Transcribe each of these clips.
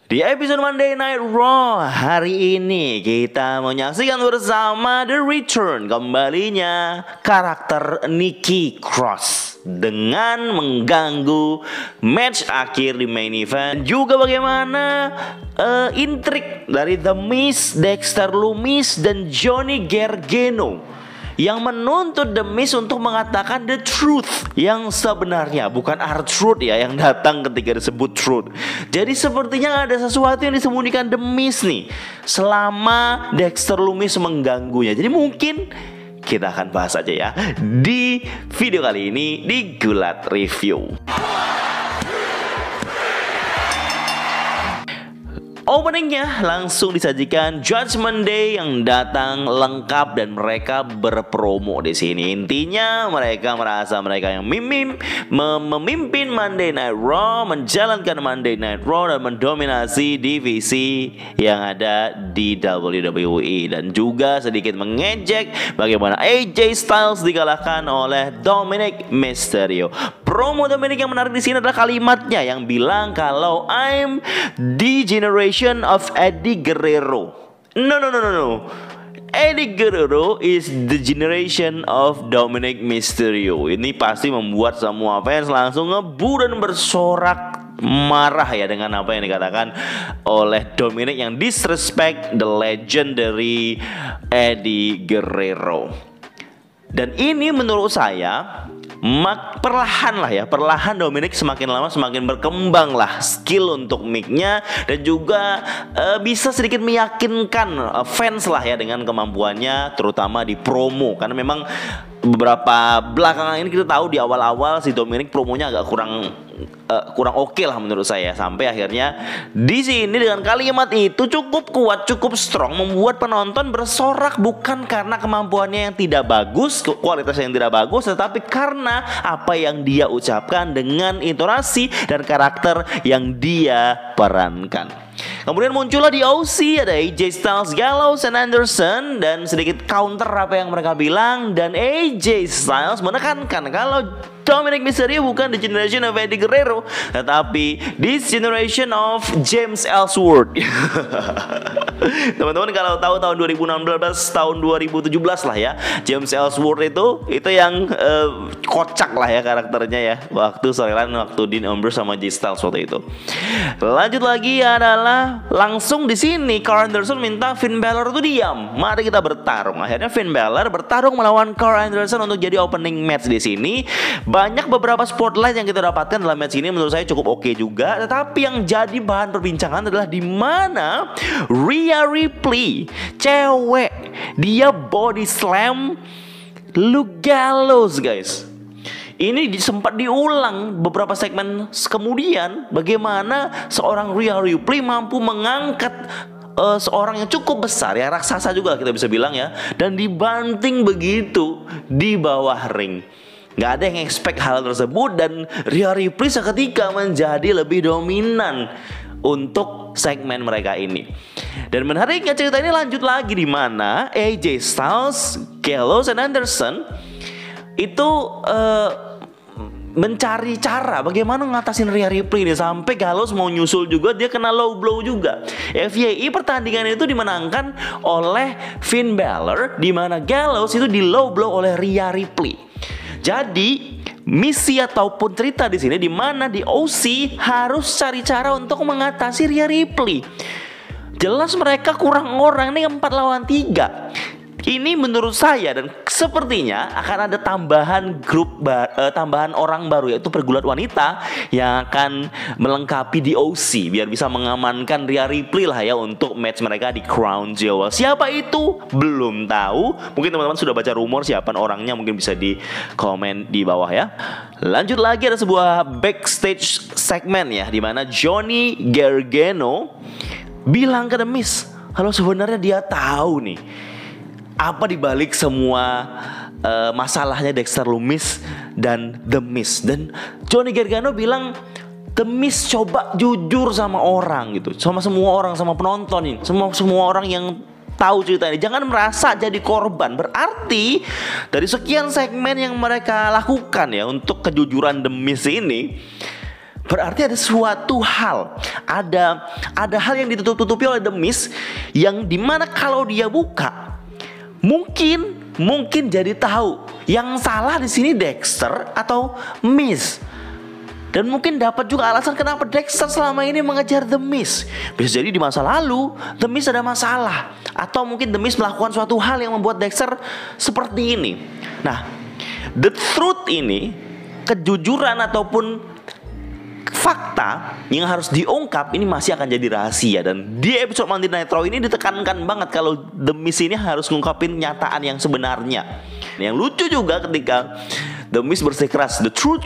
Di episode Monday Night Raw hari ini kita menyaksikan bersama The Return, kembalinya karakter Nikki Cross dengan mengganggu match akhir di main event. Juga bagaimana intrik dari The Miz, Dexter Lumis dan Johnny Gargano yang menuntut The Miz untuk mengatakan the truth yang sebenarnya, bukan R-Truth ya yang datang ketika disebut truth. Jadi sepertinya ada sesuatu yang disembunyikan The Miz nih selama Dexter Lumis mengganggunya. Jadi mungkin kita akan bahas aja ya di video kali ini di Gulat Review. Openingnya langsung disajikan Judgment Day yang datang lengkap dan mereka berpromo di sini. Intinya mereka merasa mereka yang memimpin Monday Night Raw, menjalankan Monday Night Raw dan mendominasi divisi yang ada di WWE, dan juga sedikit mengejek bagaimana AJ Styles dikalahkan oleh Dominic Mysterio. Promo Dominic yang menarik di sini adalah kalimatnya yang bilang kalau I'm the generation of Eddie Guerrero. No. Eddie Guerrero is the generation of Dominic Mysterio. Ini pasti membuat semua fans langsung ngebu dan bersorak marah ya dengan apa yang dikatakan oleh Dominic yang disrespect the legendary Eddie Guerrero. Dan ini menurut saya perlahan Dominic semakin lama semakin berkembang lah skill untuk mic-nya, dan juga bisa sedikit meyakinkan fans lah ya dengan kemampuannya terutama di promo, karena memang beberapa belakangan ini kita tahu di awal-awal si Dominic promonya agak kurang oke lah menurut saya, sampai akhirnya di sini dengan kalimat itu cukup kuat, cukup strong, membuat penonton bersorak bukan karena kemampuannya yang tidak bagus, kualitasnya yang tidak bagus, tetapi karena apa yang dia ucapkan dengan intonasi dan karakter yang dia perankan. Kemudian muncullah di OC ada AJ Styles, Gallows, dan Anderson, dan sedikit counter apa yang mereka bilang, dan AJ Styles menekankan kalau Dominic Mysterio bukan the generation of Eddie Guerrero, tetapi this generation of James Ellsworth. Teman-teman kalau tahu tahun 2016, tahun 2017 lah ya, James Ellsworth itu yang kocak lah ya karakternya ya, waktu storyline waktu Dean Ambrose sama AJ Styles waktu itu. Lanjut lagi adalah langsung di sini Karl Anderson minta Finn Balor itu diam, mari kita bertarung. Akhirnya Finn Balor bertarung melawan Karl Anderson untuk jadi opening match di sini. Banyak beberapa spotlight yang kita dapatkan dalam match ini menurut saya cukup oke juga. Tetapi yang jadi bahan perbincangan adalah di mana Rhea Ripley, cewek, dia body slam Luke Gallows, guys. Ini sempat diulang beberapa segmen kemudian bagaimana seorang Rhea Ripley mampu mengangkat seorang yang cukup besar ya, raksasa juga kita bisa bilang ya, dan dibanting begitu di bawah ring. Gak ada yang expect hal tersebut, dan Rhea Ripley seketika menjadi lebih dominan untuk segmen mereka ini. Dan menariknya cerita ini lanjut lagi di mana AJ Styles, Gallows, dan Anderson itu mencari cara bagaimana ngatasin Rhea Ripley ini, sampai Gallows mau nyusul juga, dia kena low blow juga. FYI pertandingan itu dimenangkan oleh Finn Balor, di mana Gallows itu di low blow oleh Rhea Ripley. Jadi misi ataupun cerita di sini di mana di OC harus cari cara untuk mengatasi Rhea Ripley. Jelas mereka kurang orang nih, 4 lawan 3. Ini menurut saya, dan sepertinya akan ada tambahan orang baru, yaitu pergulat wanita yang akan melengkapi di OC biar bisa mengamankan Rhea Ripley lah ya untuk match mereka di Crown Jewel. Siapa itu? Belum tahu. Mungkin teman-teman sudah baca rumor siapa orangnya, mungkin bisa di komen di bawah ya. Lanjut lagi ada sebuah backstage segmen ya, di mana Johnny Gargano bilang ke The Miz kalau sebenarnya dia tahu nih apa dibalik semua masalahnya Dexter Lumis dan The Miz. Dan Johnny Gargano bilang The Miz coba jujur sama orang gitu, sama semua orang, sama penonton ini, semua orang yang tahu cerita ini, jangan merasa jadi korban. Berarti dari sekian segmen yang mereka lakukan ya untuk kejujuran The Miz ini, Berarti ada suatu hal, ada hal yang ditutup-tutupi oleh The Miz, yang dimana kalau dia buka, mungkin jadi tahu yang salah di sini Dexter atau Miz. Dan mungkin dapat juga alasan kenapa Dexter selama ini mengejar The Miz. Bisa jadi di masa lalu The Miz ada masalah, atau mungkin The Miz melakukan suatu hal yang membuat Dexter seperti ini. Nah, the truth ini, kejujuran ataupun fakta yang harus diungkap ini masih akan jadi rahasia. Dan di episode Monday Night Raw ini ditekankan banget kalau The Miz ini harus ngungkapin nyataan yang sebenarnya. Yang lucu juga ketika The Miz bersikeras the truth,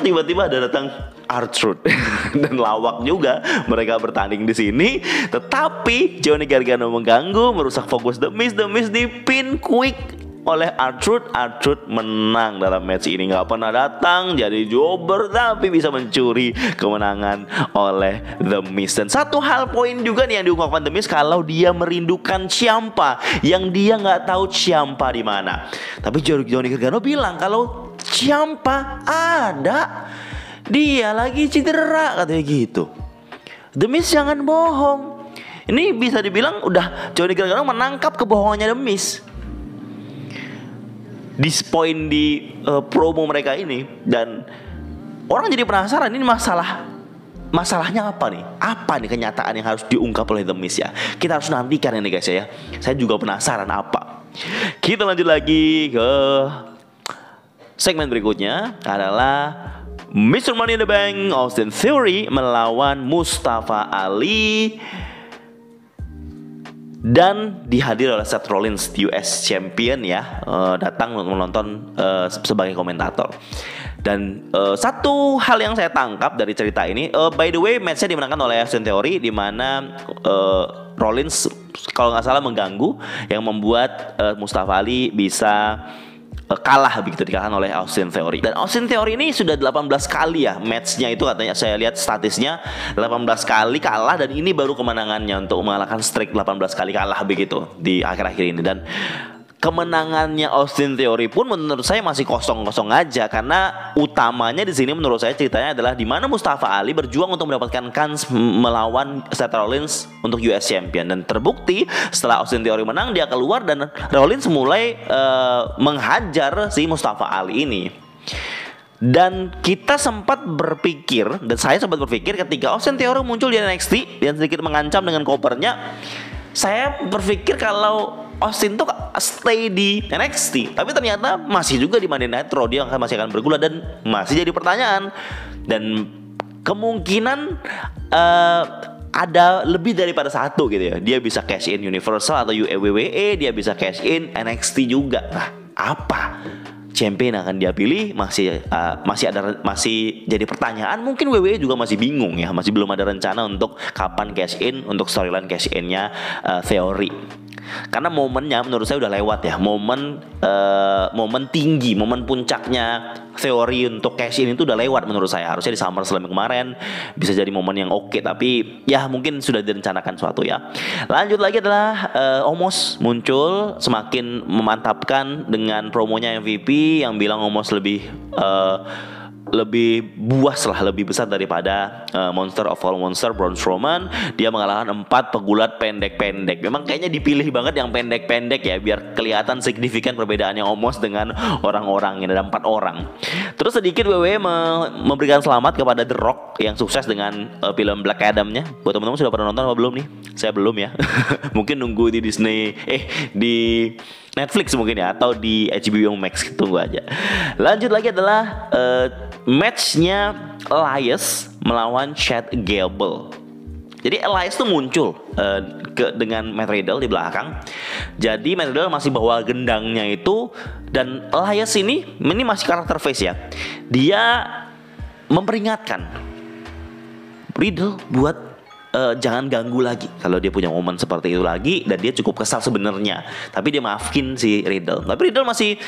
tiba-tiba ada datang R-Truth dan lawak juga mereka bertanding di sini. Tetapi Johnny Gargano mengganggu, merusak fokus The Miz dipin quick oleh R-Truth menang dalam match ini. Gak pernah datang jadi jobber, tapi bisa mencuri kemenangan oleh The Miz. Dan satu hal poin juga nih yang diungkapkan The Miz, kalau dia merindukan Ciampa, yang dia gak tahu Ciampa di mana. Tapi Johnny Gargano bilang kalau Ciampa ada, dia lagi cedera, katanya gitu. The Miz jangan bohong. Ini bisa dibilang udah Johnny Gargano menangkap kebohongannya The Miz di poin di promo mereka ini. Dan orang jadi penasaran, ini masalahnya apa nih? Apa nih kenyataan yang harus diungkap oleh The Miz ya? Kita harus nantikan ini guys ya. Saya juga penasaran apa. Kita lanjut lagi ke segmen berikutnya, adalah Mr. Money in the Bank Austin Theory melawan Mustafa Ali, dan dihadir oleh Seth Rollins, US Champion ya, datang menonton sebagai komentator. Dan satu hal yang saya tangkap dari cerita ini, by the way, matchnya dimenangkan oleh Austin Theory, di mana Rollins kalau nggak salah mengganggu, yang membuat Mustafa Ali bisa kalah begitu, dikalahkan oleh Austin Theory. Dan Austin Theory ini sudah 18 kali ya matchnya itu, katanya saya lihat statisnya 18 kali kalah, dan ini baru kemenangannya untuk mengalahkan streak 18 kali kalah begitu di akhir-akhir ini. Dan kemenangannya Austin Theory pun menurut saya masih kosong-kosong aja, karena utamanya di sini menurut saya ceritanya adalah di mana Mustafa Ali berjuang untuk mendapatkan kans melawan Seth Rollins untuk US Champion. Dan terbukti setelah Austin Theory menang, dia keluar dan Rollins mulai menghajar si Mustafa Ali ini. Dan kita sempat berpikir, dan saya sempat berpikir ketika Austin Theory muncul di NXT dan sedikit mengancam dengan kopernya, saya berpikir kalau Austin tuh stay di NXT, tapi ternyata masih juga di Monday Night Raw, dia masih akan bergulat dan masih jadi pertanyaan. Dan kemungkinan ada lebih daripada satu gitu ya. Dia bisa cash in Universal atau WWE, dia bisa cash in NXT juga. Nah, apa champion akan dia pilih masih jadi pertanyaan. Mungkin WWE juga masih bingung ya, masih belum ada rencana untuk kapan cash in untuk storyline cash in-nya Theory. Karena momennya menurut saya udah lewat ya. Momen tinggi, momen puncaknya Theory untuk cash in itu udah lewat menurut saya. Harusnya di SummerSlam kemarin bisa jadi momen yang oke, tapi ya mungkin sudah direncanakan suatu ya. Lanjut lagi adalah Omos muncul, semakin memantapkan dengan promonya MVP yang bilang Omos lebih buas lah, lebih besar daripada Monster of All Monster, Braun Strowman. Dia mengalahkan 4 pegulat pendek-pendek. Memang kayaknya dipilih banget yang pendek-pendek ya, biar kelihatan signifikan perbedaannya Omos dengan orang-orang. Ini ada 4 orang. Terus sedikit WWE memberikan selamat kepada The Rock yang sukses dengan film Black Adam-nya. Buat teman-teman sudah pernah nonton atau belum nih? Saya belum ya. Mungkin nunggu di Disney, di Netflix mungkin ya, atau di HBO Max, tunggu aja. Lanjut lagi adalah matchnya Elias melawan Chad Gable. Jadi Elias tuh muncul dengan Matt Riddle di belakang. Jadi Matt Riddle masih bawa gendangnya itu, dan Elias ini masih karakter face ya. Dia memperingatkan Riddle buat jangan ganggu lagi kalau dia punya momen seperti itu lagi, dan dia cukup kesal sebenarnya. Tapi dia maafin si Riddle. Tapi Riddle masih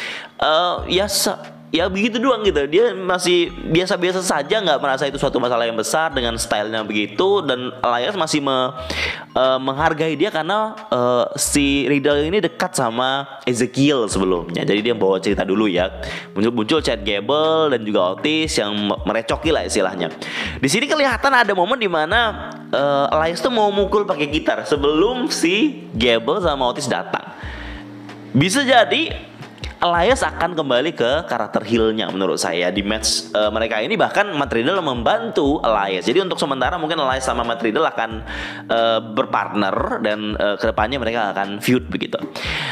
ya begitu doang gitu. Dia masih biasa-biasa saja, nggak merasa itu suatu masalah yang besar dengan stylenya begitu. Dan Elias masih menghargai dia karena si Riddle ini dekat sama Ezekiel sebelumnya. Jadi dia bawa cerita dulu ya. Muncul Chad Gable dan juga Otis yang merecoki lah istilahnya. Di sini kelihatan ada momen di mana Elias tuh mau mukul pakai gitar sebelum si Gable sama Otis datang. Bisa jadi Elias akan kembali ke karakter heel-nya menurut saya di match mereka ini. Bahkan Matt Riddle membantu Elias. Jadi untuk sementara mungkin Elias sama Matt Riddle akan berpartner dan kedepannya mereka akan feud begitu.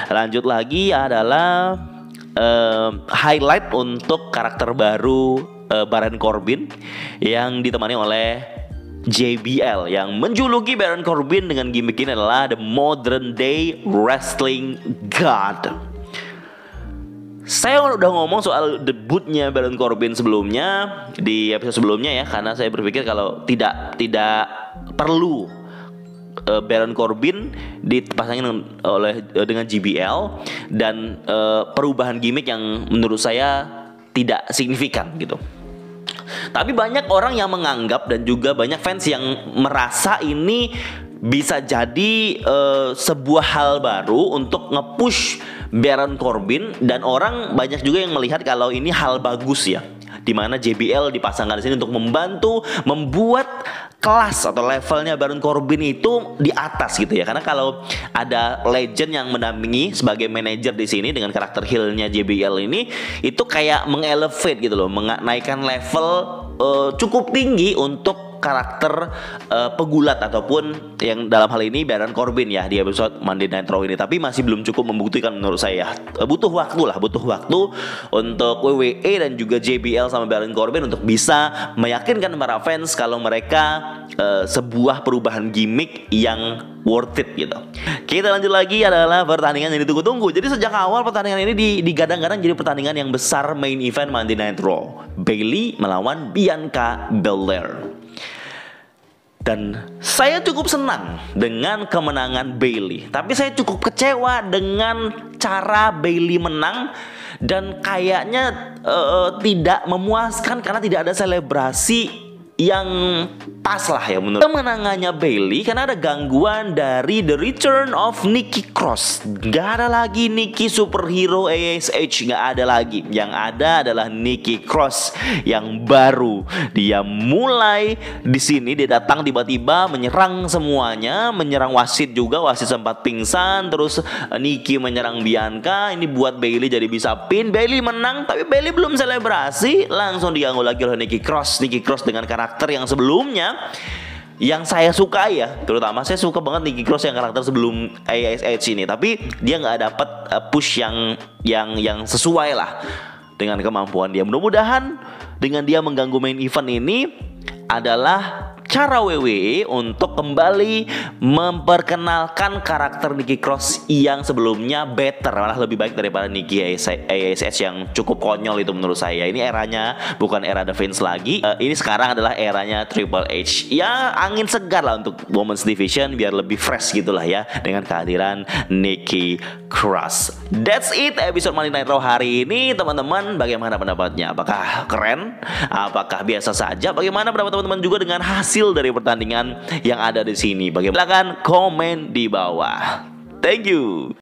Lanjut lagi adalah highlight untuk karakter baru Baron Corbin yang ditemani oleh JBL yang menjuluki Baron Corbin dengan gimmick ini adalah the modern day wrestling god. Saya udah ngomong soal debutnya Baron Corbin sebelumnya di episode sebelumnya ya, karena saya berpikir kalau tidak perlu Baron Corbin dipasangin dengan JBL dan perubahan gimmick yang menurut saya tidak signifikan gitu. Tapi banyak orang yang menganggap dan juga banyak fans yang merasa ini bisa jadi sebuah hal baru untuk nge-push Baron Corbin, dan orang banyak juga yang melihat kalau ini hal bagus ya, dimana JBL dipasangkan di sini untuk membuat kelas atau levelnya Baron Corbin itu di atas gitu ya. Karena kalau ada legend yang mendampingi sebagai manajer di sini dengan karakter heel-nya JBL ini, itu kayak mengelevate gitu loh, menaikkan level cukup tinggi untuk karakter pegulat ataupun yang dalam hal ini Baron Corbin ya di episode Monday Night Raw ini. Tapi masih belum cukup membuktikan menurut saya. Butuh waktu untuk WWE dan juga JBL sama Baron Corbin untuk bisa meyakinkan para fans kalau mereka sebuah perubahan gimmick yang worth it gitu. Kita lanjut lagi adalah pertandingan yang ditunggu-tunggu. Jadi sejak awal pertandingan ini digadang-gadang jadi pertandingan yang besar, main event Monday Night Raw. Bayley melawan Bianca Belair. Dan saya cukup senang dengan kemenangan Bayley, tapi saya cukup kecewa dengan cara Bayley menang. Dan kayaknya tidak memuaskan karena tidak ada selebrasi yang pas lah ya menurut. Kemenangannya Bayley karena ada gangguan dari The Return of Nikki Cross. Gak ada lagi Nikki superhero ASH, gak ada lagi. Yang ada adalah Nikki Cross yang baru. Dia mulai di sini, dia datang tiba-tiba menyerang semuanya, menyerang wasit juga. Wasit sempat pingsan, terus Nikki menyerang Bianca. Ini buat Bayley jadi bisa pin. Bayley menang, tapi Bayley belum selebrasi, langsung diganggu lagi oleh Nikki Cross. Nikki Cross dengan karakter yang sebelumnya yang saya suka ya, terutama saya suka banget Nikki Cross yang karakter sebelum ASH ini, tapi dia nggak dapat push yang sesuai lah dengan kemampuan dia. Mudah-mudahan dengan dia mengganggu main event ini adalah cara WWE untuk kembali memperkenalkan karakter Nikki Cross yang sebelumnya better, malah lebih baik daripada Nikki ASH yang cukup konyol itu menurut saya. Ini eranya bukan era The Vince lagi, ini sekarang adalah eranya Triple H. Ya angin segar lah untuk Women's Division biar lebih fresh gitulah ya dengan kehadiran Nikki Cross. That's it episode Monday Night Raw hari ini teman-teman. Bagaimana pendapatnya? Apakah keren? Apakah biasa saja? Bagaimana pendapat teman-teman juga dengan hasil dari pertandingan yang ada di sini? Bagaimana? Silakan komen di bawah. Thank you.